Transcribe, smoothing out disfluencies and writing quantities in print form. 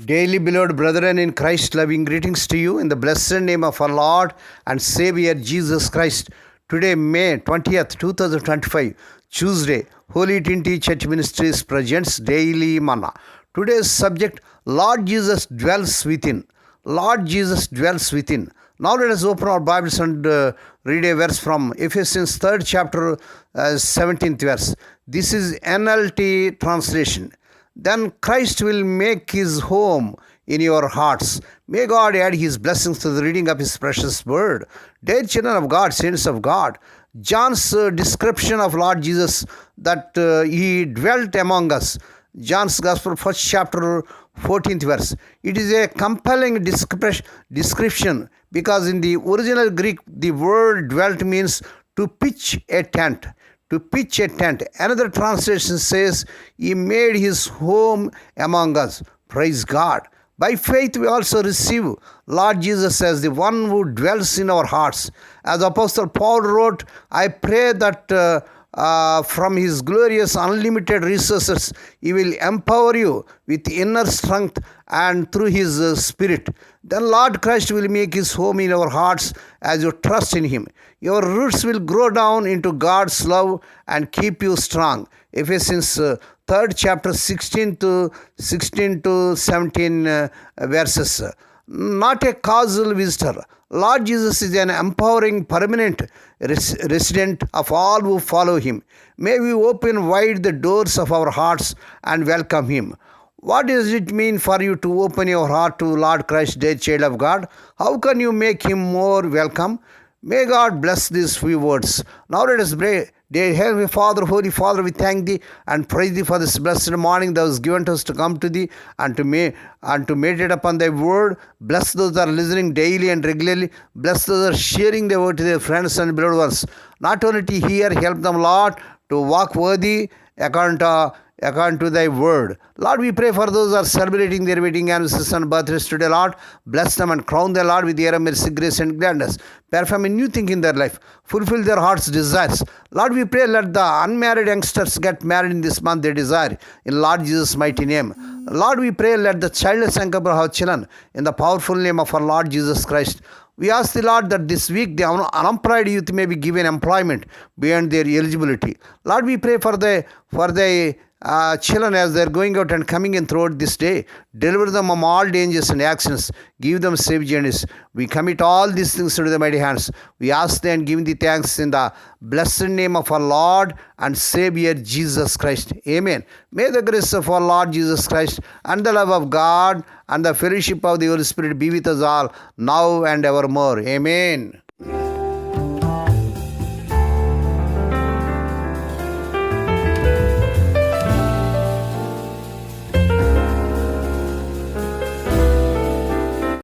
Daily beloved brethren in Christ, loving greetings to you in the blessed name of our Lord and Savior Jesus Christ. Today, May 20th, 2025, Tuesday, Holy Trinity Church Ministries presents Daily Manna. Today's subject, Lord Jesus dwells within. Lord Jesus dwells within. Now let us open our Bibles and read a verse from Ephesians 3rd chapter, 17th verse. This is NLT translation. Then Christ will make his home in your hearts. May God add his blessings to the reading of his precious word. Dear children of God, saints of God, John's description of Lord Jesus that he dwelt among us. John's Gospel, 1st chapter, 14th verse. It is a compelling description because in the original Greek, the word dwelt means to pitch a tent. To pitch a tent. Another translation says, he made his home among us. Praise God. By faith we also receive Lord Jesus as the one who dwells in our hearts. As Apostle Paul wrote, I pray that from his glorious unlimited resources, he will empower you with inner strength and through his Spirit. Then Lord Christ will make his home in our hearts as you trust in him. Your roots will grow down into God's love and keep you strong. Ephesians 3rd chapter 16 to 17 verses. Not a casual visitor. Lord Jesus is an empowering permanent resident of all who follow him. May we open wide the doors of our hearts and welcome him. What does it mean for you to open your heart to Lord Christ, dear child of God? How can you make him more welcome? May God bless these few words. Now let us pray. Dear Heavenly Father, Holy Father, we thank thee and praise thee for this blessed morning that was given to us to come to thee and to meditate upon thy word. Bless those that are listening daily and regularly. Bless those that are sharing the word to their friends and beloved ones. Not only to hear, help them, Lord, to walk worthy according to thy word. Lord, we pray for those who are celebrating their wedding anniversaries and birthdays today, Lord. Bless them and crown them, Lord, with the air of mercy, grace, and gladness. Perform a new thing in their life. Fulfill their heart's desires. Lord, we pray, let the unmarried youngsters get married in this month they desire. In Lord Jesus' mighty name. Lord, we pray, let the childless and couple have children. In the powerful name of our Lord Jesus Christ. We ask the Lord that this week the unemployed youth may be given employment beyond their eligibility. Lord, we pray for the children as they are going out and coming in throughout this day. Deliver them from all dangers and accidents. Give them safe journeys. We commit all these things into the mighty hands. We ask them and give thee thanks in the blessed name of our Lord and Savior Jesus Christ. Amen. May the grace of our Lord Jesus Christ and the love of God and the fellowship of the Holy Spirit be with us all now and evermore. Amen.